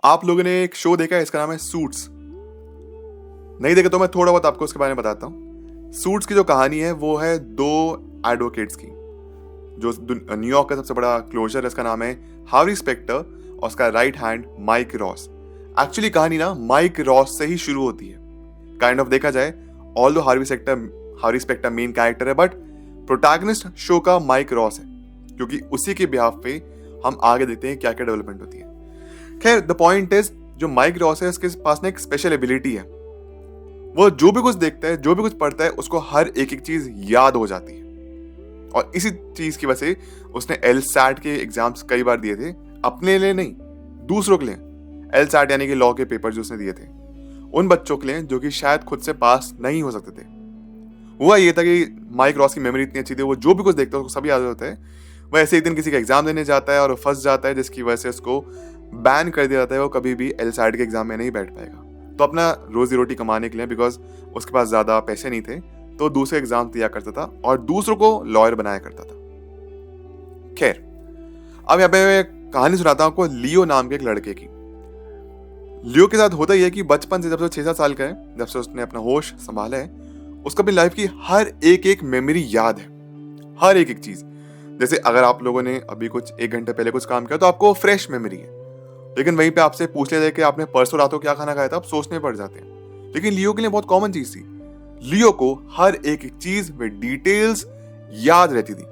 आप लोगों ने एक शो देखा है, इसका नाम है सूट्स। नहीं देखा तो मैं थोड़ा बहुत आपको उसके बारे में बताता हूँ। सूट्स की जो कहानी है वो है दो एडवोकेट्स की, जो न्यूयॉर्क का सबसे बड़ा क्लोजर है। इसका नाम है हार्वी स्पेक्टर और उसका right hand Mike Ross. Actually कहानी ना माइक रॉस से ही शुरू होती है। काइंड ऑफ देखा जाए, ऑल दो हार्वी स्पेक्टर मेन कैरेक्टर है, बट प्रोटैगनिस्ट शो का माइक रॉस है, क्योंकि उसी के बिहाफ पे हम आगे देखते हैं क्या क्या डेवलपमेंट होती है। खैर, द पॉइंट इज, जो माइक रॉस है उसके पास ना एक स्पेशल एबिलिटी है। वो जो भी कुछ देखता है, जो भी कुछ पढ़ता है, उसको हर एक एक चीज याद हो जाती है। और इसी चीज की वजह से उसने LSAT के एग्जाम्स कई बार दिए थे, अपने लिए नहीं, दूसरों के लिए। LSAT यानी कि लॉ के पेपर जो उसने दिए थे उन बच्चों के लिए जो कि शायद खुद से पास नहीं हो सकते थे। हुआ ये था कि माइक रॉस की मेमोरी इतनी अच्छी थी, वो जो भी कुछ देखता है उसको सभी याद होता है। वो ऐसे एक दिन किसी का एग्जाम देने जाता है और फंस जाता है, जिसकी वजह से उसको बैन कर दिया जाता है। वो कभी भी LSAT के एग्जाम में नहीं बैठ पाएगा। तो अपना रोजी रोटी कमाने के लिए, बिकॉज उसके पास ज्यादा पैसे नहीं थे, तो दूसरे एग्जाम दिया करता था और दूसरों को लॉयर बनाया करता था। खैर, अब यहाँ पे मैं कहानी सुनाता हूँ आपको लियो नाम के एक लड़के की। लियो के साथ होता ही है कि बचपन से, जब से 6-7 साल का है, जब से उसने अपना होश संभाला है, उसको अपनी लाइफ की हर एक एक मेमोरी याद है, हर एक एक चीज। जैसे अगर आप लोगों ने अभी कुछ 1 घंटे पहले कुछ काम किया तो आपको फ्रेश मेमोरी है, लेकिन वहीं पे आपसे पूछ लेते कि आपने परसों रात को क्या खाना खाया था, आप सोचने पड़ जाते हैं। लेकिन लियो के लिए बहुत कॉमन चीज थी। लियो को हर एक एक चीज में डिटेल्स याद रहती थी।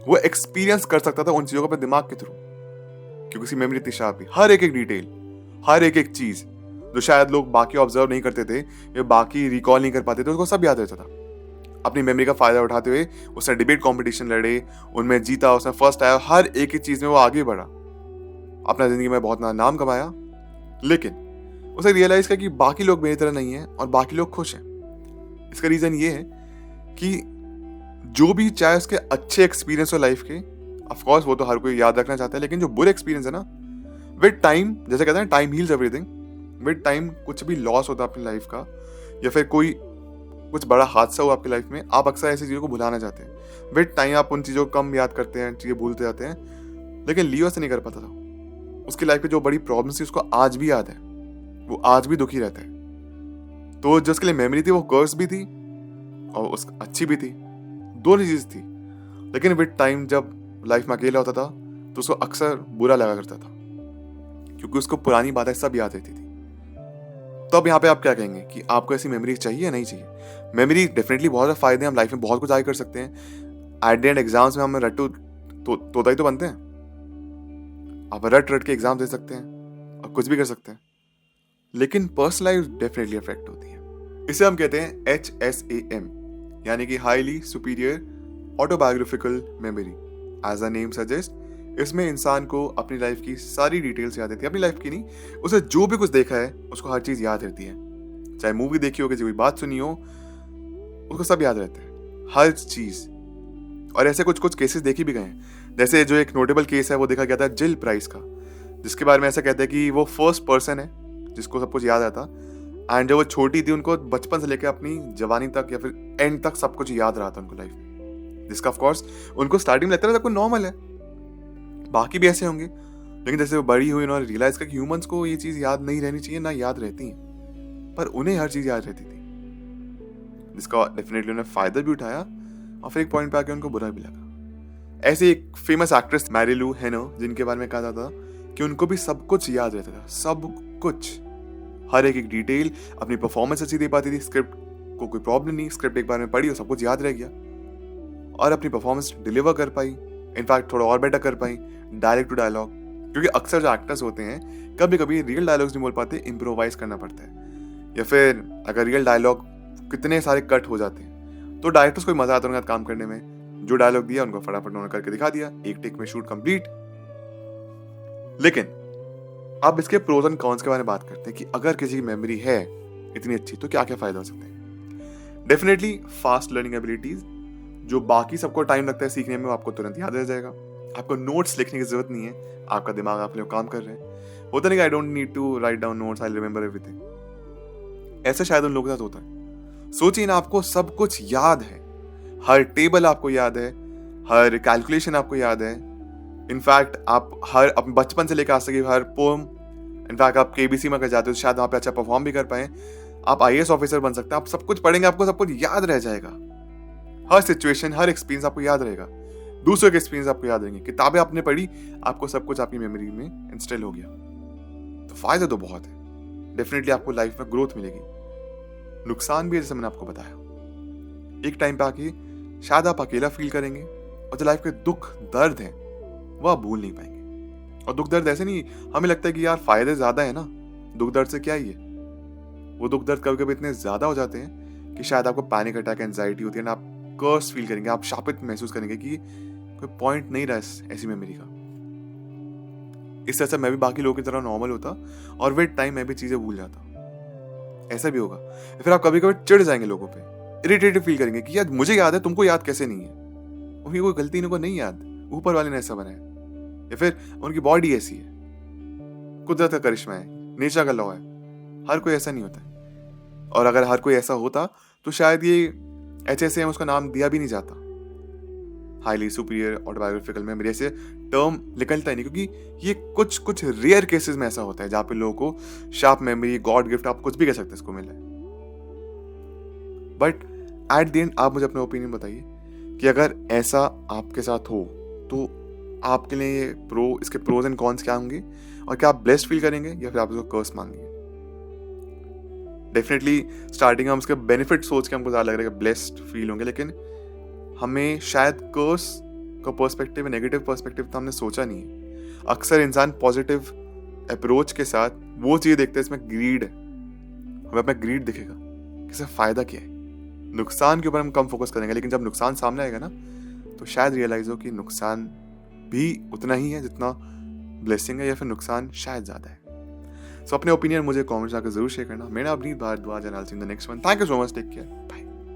वो एक्सपीरियंस कर सकता था उन चीजों को अपने दिमाग के थ्रू, क्योंकि उसकी मेमोरी इतनी शार्प थी। हर एक एक डिटेल, हर एक एक चीज जो शायद लोग बाकी ऑब्जर्व नहीं करते थे या बाकी रिकॉल नहीं कर पाते थे, उसको सब याद रहता था। अपनी मेमोरी का फायदा उठाते हुए उसने डिबेट कंपटीशन लड़े, उनमें जीता, उसने फर्स्ट आया, हर एक एक चीज में वो आगे बढ़ा, अपना जिंदगी में बहुत नाम कमाया। लेकिन उसे रियलाइज किया कि बाकी लोग मेरी तरह नहीं है और बाकी लोग खुश हैं। इसका रीजन ये है कि जो भी, चाहे उसके अच्छे एक्सपीरियंस हो लाइफ के, ऑफ कोर्स वो तो हर कोई याद रखना चाहता है, लेकिन जो बुरे एक्सपीरियंस है ना, विद टाइम, जैसे कहते हैं time heals everything, with time कुछ भी लॉस होता है अपनी लाइफ का, या फिर कोई कुछ बड़ा हादसा हुआ आपकी लाइफ में, आप अक्सर ऐसी चीजों को भुलाना चाहते हैं। विद टाइम आप उन चीजों को कम याद करते हैं, चीजें भूलते जाते हैं। लेकिन लियो से नहीं कर पाता था। उसकी लाइफ में जो बड़ी प्रॉब्लम्स थी उसको आज भी याद है, वो आज भी दुखी रहता है। तो जो उसके लिए मेमोरी थी वो कर्स भी थी और उस अच्छी भी थी, दोनों चीज थी। लेकिन विद टाइम जब लाइफ में अकेला होता था तो उसको अक्सर बुरा लगा करता था, क्योंकि उसको पुरानी बातें सब याद रहती थी। तो अब यहाँ पे आप क्या कहेंगे कि आपको ऐसी मेमोरी चाहिए या नहीं चाहिए? मेमोरी डेफिनेटली बहुत सारे फायदे हैं, हम लाइफ में बहुत कुछ आगे कर सकते हैं। एट द एंड एग्जाम्स में हम रट्टू तोता ही तो बनते हैं। आप रट के एग्जाम दे सकते हैं और कुछ भी कर सकते हैं, लेकिन पर्सनल लाइफ डेफिनेटली अफेक्ट होती है। इसे हम कहते हैं HSAM, यानी कि highly superior autobiographical memory. As a name suggest, इसमें इंसान को अपनी लाइफ की सारी डिटेल्स याद रहती है। अपनी लाइफ की नहीं, उसे जो भी कुछ देखा है उसको हर चीज याद रहती है। चाहे मूवी देखी हो, किसी कोई बात सुनी हो, उसको सब याद रहता है, हर चीज। और ऐसे कुछ कुछ केसेस देखी भी गए हैं। जैसे जो एक नोटेबल केस है वो देखा गया था जिल प्राइस का, जिसके बारे में ऐसा कहते हैं कि वो फर्स्ट पर्सन है जिसको सब कुछ याद आता। एंड जब वो छोटी थी, उनको बचपन से लेकर अपनी जवानी तक या फिर एंड तक सब कुछ याद रहा था उनको लाइफ में, जिसका ऑफ कोर्स उनको स्टार्टिंग में लगता था सब कुछ नॉर्मल है, बाकी भी ऐसे होंगे। लेकिन जैसे वो बड़ी हुई, उन्होंने रियलाइज किया कि ह्यूमंस को ये चीज याद नहीं रहनी चाहिए, ना याद रहती है, पर उन्हें हर चीज याद रहती थी, जिसका डेफिनेटली उन्हें फायदा भी उठाया और फिर एक पॉइंट पे आके उनको बुरा भी लगा। ऐसे एक फेमस एक्ट्रेस मैरीलू हेनो, जिनके बारे में कहा जाता था कि उनको भी सब कुछ याद रहता था, सब कुछ, हर एक एक डिटेल। अपनी परफॉर्मेंस अच्छी दे पाती थी, स्क्रिप्ट को कोई प्रॉब्लम नहीं, स्क्रिप्ट एक बार में पढ़ी और सब कुछ याद रह गया, और अपनी परफॉर्मेंस डिलीवर कर पाई, इनफैक्ट थोड़ा और बेटर कर पाई, डायरेक्ट टू डायलॉग। क्योंकि अक्सर जो एक्टर्स होते हैं कभी कभी रियल डायलॉग्स नहीं बोल पाते, इम्प्रोवाइज करना पड़ता है, या फिर अगर रियल डायलॉग कितने सारे कट हो जाते हैं तो डायरेक्टर्स को मजा आता है उनके साथ काम करने में। जो डायलॉग दिया उनको फटाफट उन्होंने करके दिखा दिया, एक टेक में शूट कंप्लीट। लेकिन अब इसके प्रोज एंड कॉन्स के बारे में बात करते हैं कि अगर किसी की मेमोरी है इतनी अच्छी तो क्या क्या फायदा हो सकते हैं। डेफिनेटली फास्ट लर्निंग एबिलिटीज, जो बाकी सबको टाइम लगता है सीखने में, वो आपको तुरंत याद रह जाएगा। आपको नोट्स लिखने की जरूरत नहीं है, आपका दिमाग आप लोग काम कर रहे हैं। होता नहीं कि I don't need to write down notes, I remember everything. ऐसा शायद उन लोगों के साथ होता है। सोचिए ना, आपको सब कुछ याद है, हर टेबल आपको याद है, हर कैलकुलेशन आपको याद है। इनफैक्ट आप हर बचपन से लेकर आज तक हर पोम इनफैक्ट आप केबीसी में अगर जाते हो तो शायद वहाँ पे अच्छा परफॉर्म भी कर पाए, आप आईएएस ऑफिसर बन सकते हैं। आप सब कुछ पढ़ेंगे, आपको सब कुछ याद रह जाएगा। हर सिचुएशन, हर एक्सपीरियंस आपको याद रहेगा। दूसरों के एक्सपीरियंस आपको याद रहेंगे। किताबें आपने पढ़ी, आपको सब कुछ आपकी मेमोरी में इंस्टॉल हो गया। तो फायदे तो बहुत है, डेफिनेटली आपको लाइफ में ग्रोथ मिलेगी। नुकसान भी है, जैसे मैंने आपको बताया। एक टाइम पे आके शायद आप अकेला फील करेंगे, और जो लाइफ के दुख दर्द हैं वो आप भूल नहीं पाएंगे। और दुख दर्द ऐसे नहीं, हमें लगता है कि यार फायदे ज्यादा है ना, दुख दर्द से क्या ही है। वो दुख दर्द कभी कभी इतने ज्यादा हो जाते हैं कि शायद आपको पैनिक अटैक, एंजाइटी होती है ना, आप कर्स फील करेंगे, आप शापित महसूस करेंगे कि कोई पॉइंट नहीं रहा ऐसी मेमोरी का। इस तरह से मैं भी बाकी लोगों की तरह नॉर्मल होता और विद टाइम मैं भी चीजें भूल जाता। ऐसा भी होगा। फिर आप कभी कभी चिढ़ जाएंगे लोगों पे, इरिटेटेड फील करेंगे कि यार मुझे याद है, तुमको याद कैसे नहीं है। उनकी कोई गलती इनको नहीं याद, ऊपर वाले ने ऐसा बनाया, या फिर उनकी बॉडी ऐसी है, कुदरत का करिश्मा है, नेचर का लॉ है। हर कोई ऐसा नहीं होता है। और अगर हर कोई ऐसा होता तो शायद ये HSAM उसका नाम दिया भी नहीं जाता, हाईली सुपीरियर ऑटोबायोग्राफिकल मेमोरी, ऐसे टर्म निकलता ही नहीं, क्योंकि ये कुछ रेयर केसेस में ऐसा होता है जहां पे लोगों को शार्प मेमोरी, गॉड गिफ्ट, आप कुछ भी कह सकते हैं, इसको मिला है। बट एट द एंड आप मुझे अपना ओपिनियन बताइए कि अगर ऐसा आपके साथ हो तो आपके लिए इसके प्रोज एंड कॉन्स क्या होंगे, और क्या आप ब्लेस्ड फील करेंगे या फिर आप इसको कर्स मांगेंगे। डेफिनेटली स्टार्टिंग में उसके बेनिफिट सोच के हमको ज़्यादा लग रहा है कि ब्लेस्ड फील होंगे, लेकिन हमें शायद कर्स का पर्सपेक्टिव, नेगेटिव पर्सपेक्टिव तो हमने सोचा नहीं है। अक्सर इंसान पॉजिटिव अप्रोच के साथ वो चीज़ देखते हैं, इसमें ग्रीड है, हमें अपना ग्रीड दिखेगा कि इससे फ़ायदा क्या है। नुकसान के ऊपर हम कम फोकस करेंगे, लेकिन जब नुकसान सामने आएगा ना तो शायद रियलाइज हो कि नुकसान भी उतना ही है जितना ब्लेसिंग है, या फिर नुकसान शायद ज़्यादा है। सो अपने ओपिनियन मुझे कमेंट्स आकर जरूर शेयर करना। मेरा अपनी बात दुआ जनाल सिंह the next one. Thank you so much, take care, bye.